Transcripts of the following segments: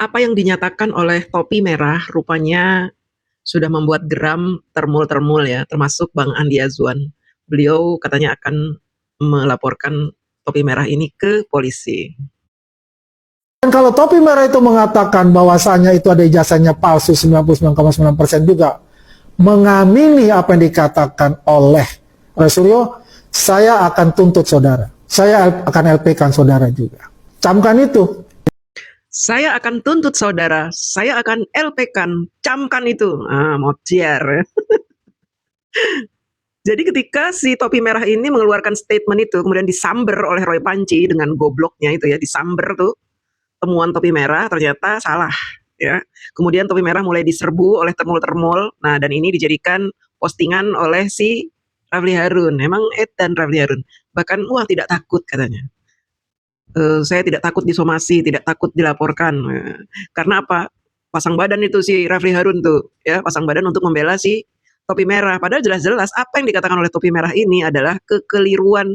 Apa yang dinyatakan oleh topi merah rupanya sudah membuat geram termul-termul ya, termasuk Bang Andi Azwan. Beliau katanya akan melaporkan topi merah ini ke polisi. Dan kalau topi merah itu mengatakan bahwasanya itu ada ijazahnya palsu 99,9% juga mengamini apa yang dikatakan oleh Suryo, saya akan tuntut saudara. Saya akan LP-kan saudara juga. Camkan itu. Saya akan tuntut saudara, saya akan LP-kan, camkan itu. Mociar. Jadi ketika si topi merah ini mengeluarkan statement itu, kemudian disamber oleh Roy Panci dengan gobloknya itu ya, disamber tuh temuan topi merah, ternyata salah ya. Kemudian topi merah mulai diserbu oleh termul-termul. Nah, dan ini dijadikan postingan oleh si Rafli Harun. Emang edan Rafli Harun. Bahkan wah tidak takut katanya. Saya tidak takut disomasi, tidak takut dilaporkan. Karena apa? Pasang badan itu si Rafli Harun tuh, ya, pasang badan untuk membela si topi merah. Padahal jelas-jelas apa yang dikatakan oleh topi merah ini adalah kekeliruan,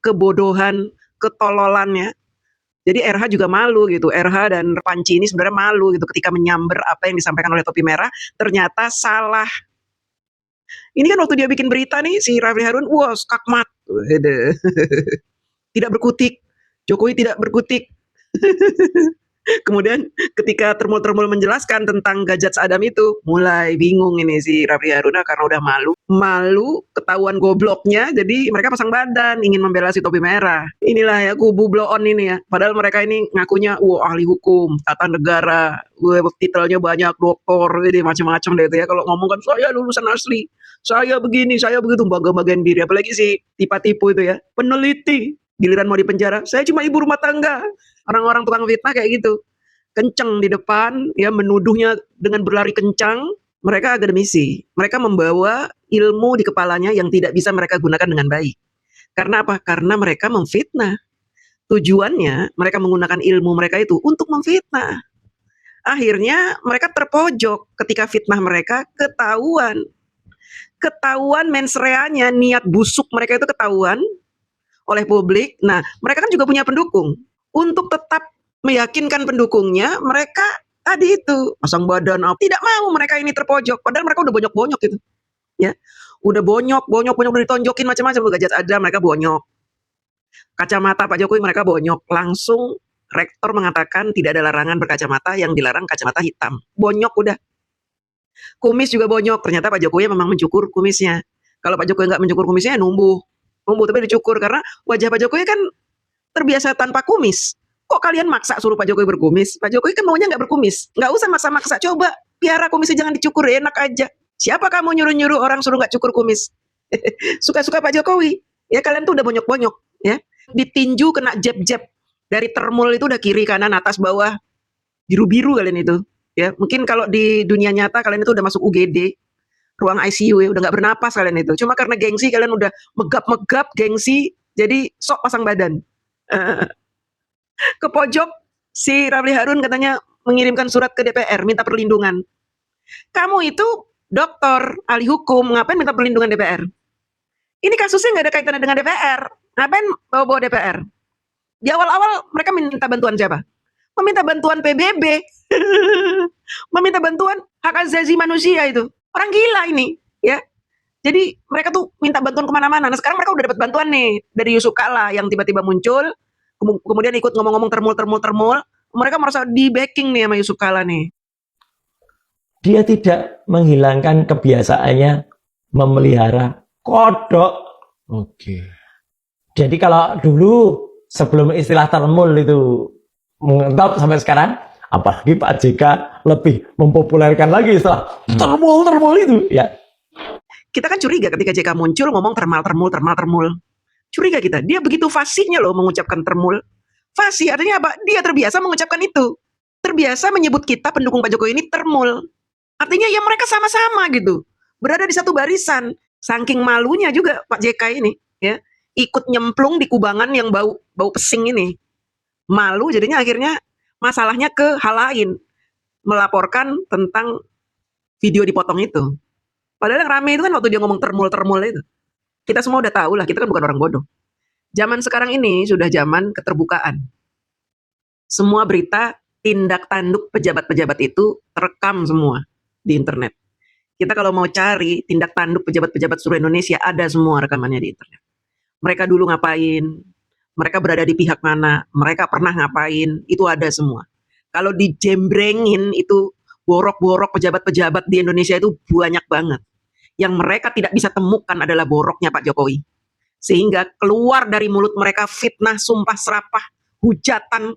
kebodohan, ketololannya. Jadi RH juga malu gitu. RH dan Panci ini sebenarnya malu gitu ketika menyamber apa yang disampaikan oleh topi merah ternyata salah. Ini kan waktu dia bikin berita nih si Rafli Harun, wah skakmat. Tidak berkutik. Jokowi tidak berkutik. Kemudian ketika termul-termul menjelaskan tentang Gajat Adam itu, mulai bingung ini si Rafli Harun karena udah malu ketahuan gobloknya, jadi mereka pasang badan ingin membela si topi merah. Inilah ya kubu blow on ini ya. Padahal mereka ini ngakunya wah ahli hukum, tata negara, titelnya banyak, doktor, ini macam-macam deh itu ya. Kalau ngomong kan saya lulusan asli, saya begini, saya begitu, bangga-banggain diri. Apalagi si tipu-tipu itu ya, peneliti, giliran mau dipenjara, saya cuma ibu rumah tangga. Orang-orang tukang fitnah kayak gitu. Kenceng di depan, ya menuduhnya dengan berlari kencang. Mereka akademisi. Mereka membawa ilmu di kepalanya yang tidak bisa mereka gunakan dengan baik. Karena apa? Karena mereka memfitnah. Tujuannya mereka menggunakan ilmu mereka itu untuk memfitnah. Akhirnya mereka terpojok ketika fitnah mereka ketahuan. Ketahuan mensreanya, niat busuk mereka itu ketahuan oleh publik. Nah, mereka kan juga punya pendukung. Untuk tetap meyakinkan pendukungnya, mereka tadi itu pasang badan, tidak mau mereka ini terpojok. Padahal mereka udah bonyok-bonyok gitu, ya. Udah bonyok, udah ditonjokin macam-macam. Gajat ada, mereka bonyok. Kacamata Pak Jokowi mereka bonyok. Langsung rektor mengatakan tidak ada larangan berkacamata, yang dilarang kacamata hitam. Bonyok udah. Kumis juga bonyok. Ternyata Pak Jokowi memang mencukur kumisnya. Kalau Pak Jokowi nggak mencukur kumisnya, numbuh tapi dicukur karena wajah Pak Jokowi kan terbiasa tanpa kumis. Kok kalian maksa suruh Pak Jokowi berkumis? Pak Jokowi kan maunya nggak berkumis. Nggak usah maksa-maksa. Coba piara kumisnya jangan dicukur, enak aja. Siapa kamu nyuruh-nyuruh orang suruh nggak cukur kumis? Suka-suka Pak Jokowi. Ya kalian tuh udah bonyok-bonyok. Ya, ditinju kena jab-jab dari termul itu udah kiri kanan atas bawah biru-biru kalian itu. Ya mungkin kalau di dunia nyata kalian itu udah masuk UGD, ruang ICU ya, udah nggak bernapas kalian itu. Cuma karena gengsi kalian udah megap-megap gengsi, jadi sok pasang badan. Ke pojok si Rafli Harun katanya mengirimkan surat ke DPR minta perlindungan. Kamu itu dokter ahli hukum, ngapain minta perlindungan DPR? Ini kasusnya nggak ada kaitannya dengan DPR. Ngapain bawa-bawa DPR? Di awal-awal mereka minta bantuan siapa? Meminta bantuan PBB. Meminta bantuan hak asasi manusia itu. Orang gila ini, ya. Jadi mereka tuh minta bantuan kemana-mana. Nah sekarang mereka udah dapat bantuan nih dari Yusuf Kala yang tiba-tiba muncul, kemudian ikut ngomong-ngomong termul. Mereka merasa di backing nih sama Yusuf Kala nih. Dia tidak menghilangkan kebiasaannya memelihara kodok. Oke. Jadi kalau dulu sebelum istilah termul itu mengetop sampai sekarang, apalagi Pak JK lebih mempopulerkan lagi istilah termul itu ya. Kita kan curiga ketika JK muncul ngomong termul. Curiga kita, dia begitu fasihnya loh mengucapkan termul. Fasih artinya apa? Dia terbiasa mengucapkan itu. Terbiasa menyebut kita pendukung Pak Jokowi ini termul. Artinya ya mereka sama-sama gitu. Berada di satu barisan. Saking malunya juga Pak JK ini, ya. Ikut nyemplung di kubangan yang bau pesing ini. Malu jadinya akhirnya masalahnya ke hal lain. Melaporkan tentang video dipotong itu. Padahal yang rame itu kan waktu dia ngomong termul itu. Kita semua udah tahu lah, kita kan bukan orang bodoh. Zaman sekarang ini sudah zaman keterbukaan. Semua berita tindak tanduk pejabat-pejabat itu terekam semua di internet. Kita kalau mau cari tindak tanduk pejabat-pejabat seluruh Indonesia, ada semua rekamannya di internet. Mereka dulu ngapain, mereka berada di pihak mana, mereka pernah ngapain, itu ada semua. Kalau dijembrengin itu borok-borok pejabat-pejabat di Indonesia itu banyak banget. Yang mereka tidak bisa temukan adalah boroknya Pak Jokowi. Sehingga keluar dari mulut mereka fitnah, sumpah serapah, hujatan,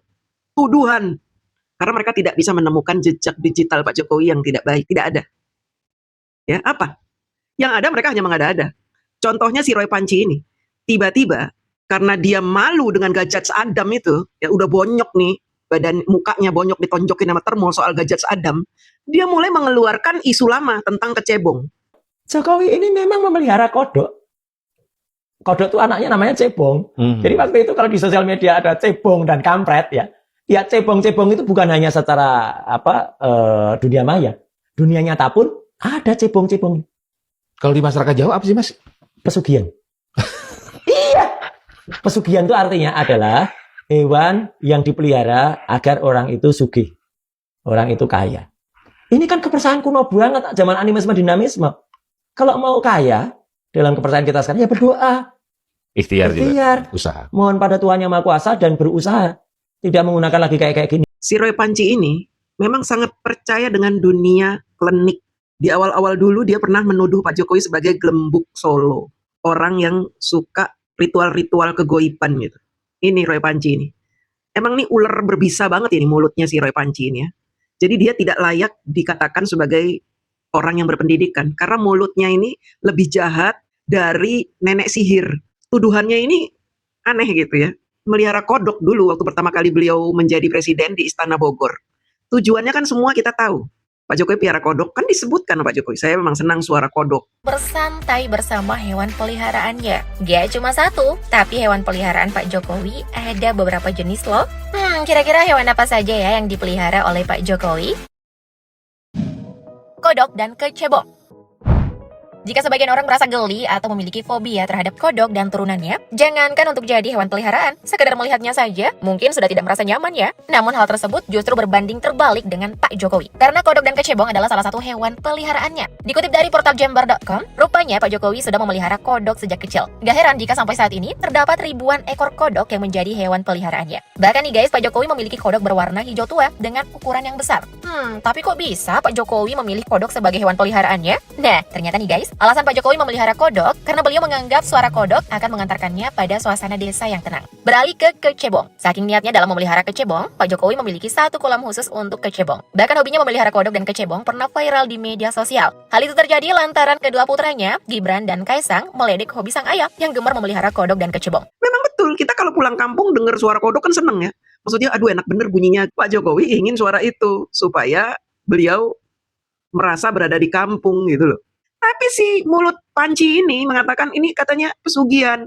tuduhan. Karena mereka tidak bisa menemukan jejak digital Pak Jokowi yang tidak baik, tidak ada. Ya, apa? Yang ada mereka hanya mengada-ada. Contohnya si Roy Panci ini. Tiba-tiba karena dia malu dengan Gajah Adam itu, ya udah bonyok nih, badan mukanya bonyok ditonjokin sama termol soal Gajah Adam, dia mulai mengeluarkan isu lama tentang kecebong. Jokowi ini memang memelihara kodok. Kodok itu anaknya namanya cebong. Jadi waktu itu kalau di sosial media ada cebong dan kampret ya. Ya cebong-cebong itu bukan hanya secara dunia maya. Dunia nyata pun ada cebong-cebong. Kalau di masyarakat Jawa apa sih Mas? Pesugihan. Iya. Pesugihan itu artinya adalah hewan yang dipelihara agar orang itu sugih. Orang itu kaya. Ini kan kepercayaan kuno banget zaman animisme dinamisme. Kalau mau kaya dalam kepercayaan kita sekarang ya berdoa. Ikhtiar juga. Usaha. Mohon pada Tuhan Yang Maha Kuasa dan berusaha. Tidak menggunakan lagi kayak gini. Si Roy Panci ini memang sangat percaya dengan dunia klinik. Di awal-awal dulu dia pernah menuduh Pak Jokowi sebagai gelembuk Solo. Orang yang suka ritual-ritual kegoiban gitu. Ini Roy Panci ini. Emang nih ular berbisa banget ini mulutnya si Roy Panci ini ya. Jadi dia tidak layak dikatakan sebagai orang yang berpendidikan. Karena mulutnya ini lebih jahat dari nenek sihir. Tuduhannya ini aneh gitu ya. Melihara kodok dulu waktu pertama kali beliau menjadi presiden di Istana Bogor. Tujuannya kan semua kita tahu. Pak Jokowi piara kodok, kan disebutkan Pak Jokowi. Saya memang senang suara kodok. Bersantai bersama hewan peliharaannya. Gak cuma satu, tapi hewan peliharaan Pak Jokowi ada beberapa jenis loh. Kira-kira hewan apa saja ya yang dipelihara oleh Pak Jokowi? Kodok dan kecebong. Jika sebagian orang merasa geli atau memiliki fobia terhadap kodok dan turunannya, jangankan untuk jadi hewan peliharaan, sekedar melihatnya saja mungkin sudah tidak merasa nyaman ya. Namun hal tersebut justru berbanding terbalik dengan Pak Jokowi. Karena kodok dan kecebong adalah salah satu hewan peliharaannya. Dikutip dari portal Jember.com, rupanya Pak Jokowi sudah memelihara kodok sejak kecil. Gak heran jika sampai saat ini terdapat ribuan ekor kodok yang menjadi hewan peliharaannya. Bahkan nih guys, Pak Jokowi memiliki kodok berwarna hijau tua dengan ukuran yang besar. Tapi kok bisa Pak Jokowi memilih kodok sebagai hewan peliharaannya? Nah, ternyata nih guys, alasan Pak Jokowi memelihara kodok karena beliau menganggap suara kodok akan mengantarkannya pada suasana desa yang tenang. Beralih ke kecebong. Saking niatnya dalam memelihara kecebong, Pak Jokowi memiliki satu kolam khusus untuk kecebong. Bahkan hobinya memelihara kodok dan kecebong pernah viral di media sosial. Hal itu terjadi lantaran kedua putranya, Gibran dan Kaisang, meledek hobi sang ayah yang gemar memelihara kodok dan kecebong. Memang betul, kita kalau pulang kampung dengar suara kodok kan seneng ya. Maksudnya aduh enak bener bunyinya. Pak Jokowi ingin suara itu supaya beliau merasa berada di kampung gitu loh. Tapi si mulut Panci ini mengatakan ini katanya pesugihan.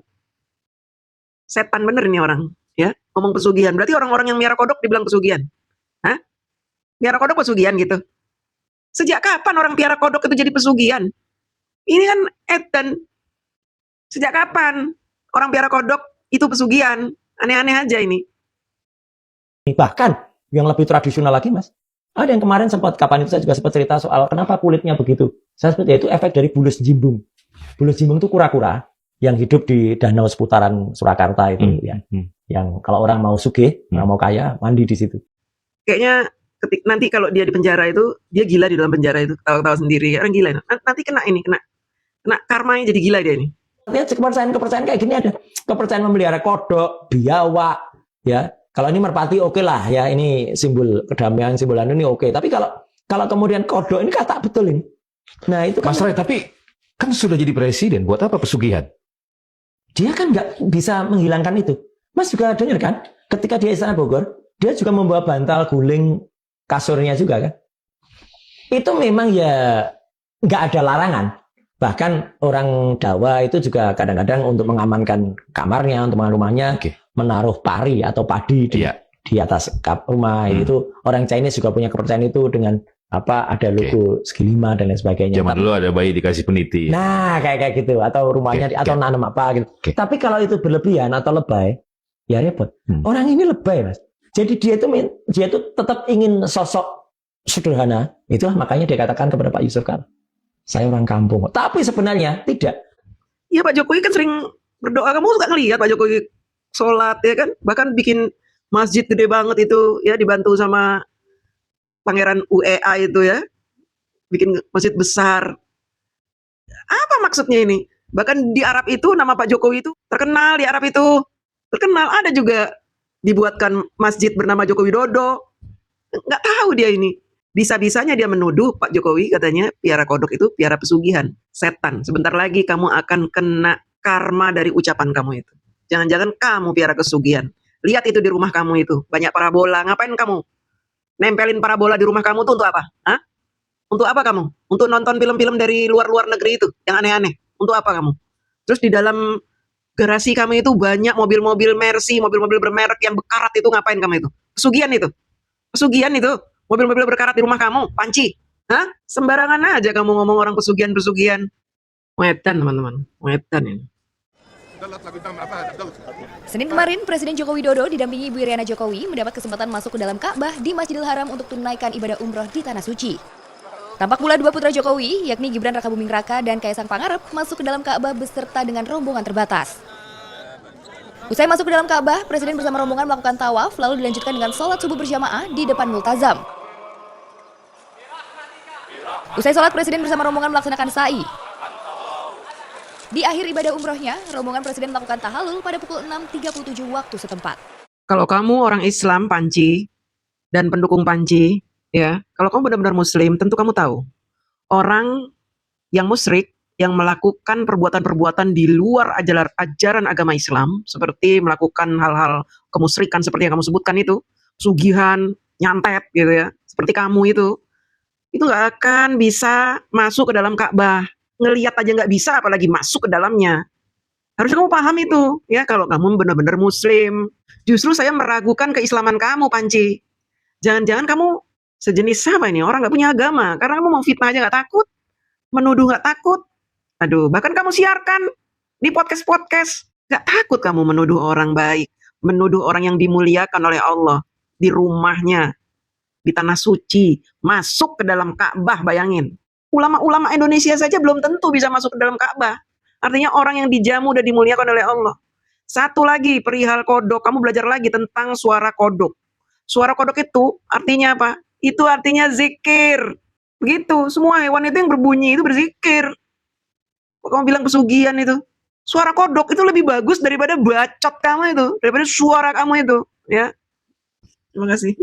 Setan bener ini orang, ya. Ngomong pesugihan. Berarti orang-orang yang miara kodok dibilang pesugihan. Hah? Miara kodok pesugihan gitu. Sejak kapan orang piara kodok itu jadi pesugihan? Ini kan edan. Sejak kapan orang piara kodok itu pesugihan? Aneh-aneh aja ini. Bahkan yang lebih tradisional lagi Mas, ada yang kemarin sempat, kapan itu saya juga sempat cerita soal kenapa kulitnya begitu. Saya sebut yaitu efek dari bulus jimbung. Bulus jimbung itu kura-kura yang hidup di danau seputaran Surakarta itu ya. Yang kalau orang mau sugih, orang mau kaya, mandi di situ. Kayaknya nanti kalau dia di penjara itu, dia gila di dalam penjara itu, tahu-tahu sendiri. Orang gila. Nanti kena karmanya jadi gila dia ini. Artinya kepercayaan kayak gini ada. Kepercayaan memelihara kodok, biawak, ya. Kalau ini merpati oke lah ya, ini simbol kedamaian, simbol ini oke. Tapi kalau kemudian kodok ini kata betul ini. Nah itu kan, Mas Roy, tapi kan sudah jadi presiden, buat apa pesugihan? dia kan nggak bisa menghilangkan itu. Mas juga dengar kan, ketika di Istana Bogor, dia juga membawa bantal guling kasurnya juga kan. Itu memang ya nggak ada larangan. Bahkan orang Jawa itu juga kadang-kadang untuk mengamankan kamarnya, untuk mengamankan rumahnya, menaruh pari atau padi di atas rumah. Itu orang Chinese juga punya kepercayaan itu dengan ada logo segi lima dan lain sebagainya. Zaman dulu ada bayi dikasih peniti. Nah, kayak gitu atau rumahnya atau nanam apa gitu. Tapi kalau itu berlebihan atau lebay, ya repot. Orang ini lebay, Mas. Jadi dia itu tetap ingin sosok sederhana. Itulah makanya dia katakan kepada Pak Yusuf Kala, saya orang kampung. Tapi sebenarnya tidak. Iya, Pak Jokowi kan sering berdoa. Kamu suka ngelihat Pak Jokowi sholat ya kan? Bahkan bikin masjid gede banget itu ya, dibantu sama Pangeran UEA itu ya. Bikin masjid besar. Apa maksudnya ini? Bahkan di Arab itu nama Pak Jokowi itu terkenal, di Arab itu terkenal. Ada juga dibuatkan masjid bernama Joko Widodo. Nggak tahu dia ini. Bisa-bisanya dia menuduh Pak Jokowi katanya piara kodok itu piara pesugihan, setan. Sebentar lagi kamu akan kena karma dari ucapan kamu itu. Jangan-jangan kamu piara kesugihan. Lihat itu di rumah kamu itu, banyak parabola. Ngapain kamu nempelin parabola di rumah kamu tuh untuk apa? Hah? Untuk apa kamu? Untuk nonton film-film dari luar negeri itu yang aneh-aneh. Untuk apa kamu? Terus di dalam garasi kamu itu banyak mobil-mobil Mercy, mobil-mobil bermerek yang bekarat itu, ngapain kamu itu? Pesugihan itu. Pesugihan itu. Mobil-mobil berkarat di rumah kamu, panci. Hah? Sembarangan aja kamu ngomong orang pesugihan-pesugihan. Wetan, teman-teman. Wetan ini. Senin kemarin, Presiden Joko Widodo didampingi Ibu Iriana Jokowi mendapat kesempatan masuk ke dalam Ka'bah di Masjidil Haram untuk tunaikan ibadah umroh di Tanah Suci. Tampak pula dua putra Jokowi, yakni Gibran Rakabuming Raka dan Kaisang Pangarep, masuk ke dalam Ka'bah beserta dengan rombongan terbatas. Usai masuk ke dalam Ka'bah, Presiden bersama rombongan melakukan tawaf, lalu dilanjutkan dengan sholat subuh berjamaah di depan Multazam. Usai sholat, Presiden bersama rombongan melaksanakan sa'i. Di akhir ibadah umrohnya, rombongan Presiden melakukan tahalul pada pukul 6.37 waktu setempat. Kalau kamu orang Islam, Panci, dan pendukung Panci, ya, kalau kamu benar-benar Muslim, tentu kamu tahu. Orang yang musyrik, yang melakukan perbuatan-perbuatan di luar ajaran agama Islam, seperti melakukan hal-hal kemusyrikan seperti yang kamu sebutkan itu, sugihan, nyantet gitu ya, seperti kamu itu nggak akan bisa masuk ke dalam Ka'bah. Ngelihat aja nggak bisa, apalagi masuk ke dalamnya. Harus kamu paham itu, ya, kalau kamu benar-benar Muslim. Justru saya meragukan keislaman kamu, Panci. Jangan-jangan kamu sejenis apa ini? Orang nggak punya agama. Karena kamu mau fitnah aja nggak takut. Menuduh nggak takut. Aduh, bahkan kamu siarkan di podcast-podcast. Nggak takut kamu menuduh orang baik. Menuduh orang yang dimuliakan oleh Allah. Di rumahnya. Di Tanah Suci. Masuk ke dalam Ka'bah, bayangin. Ulama-ulama Indonesia saja belum tentu bisa masuk ke dalam Ka'bah. Artinya orang yang dijamu dan dimuliakan oleh Allah. Satu lagi, perihal kodok. Kamu belajar lagi tentang suara kodok. Suara kodok itu artinya apa? Itu artinya zikir. Begitu, semua hewan itu yang berbunyi itu berzikir. Kok kamu bilang pesugihan itu? Suara kodok itu lebih bagus daripada bacot kamu itu. Daripada suara kamu itu. Ya. Terima kasih.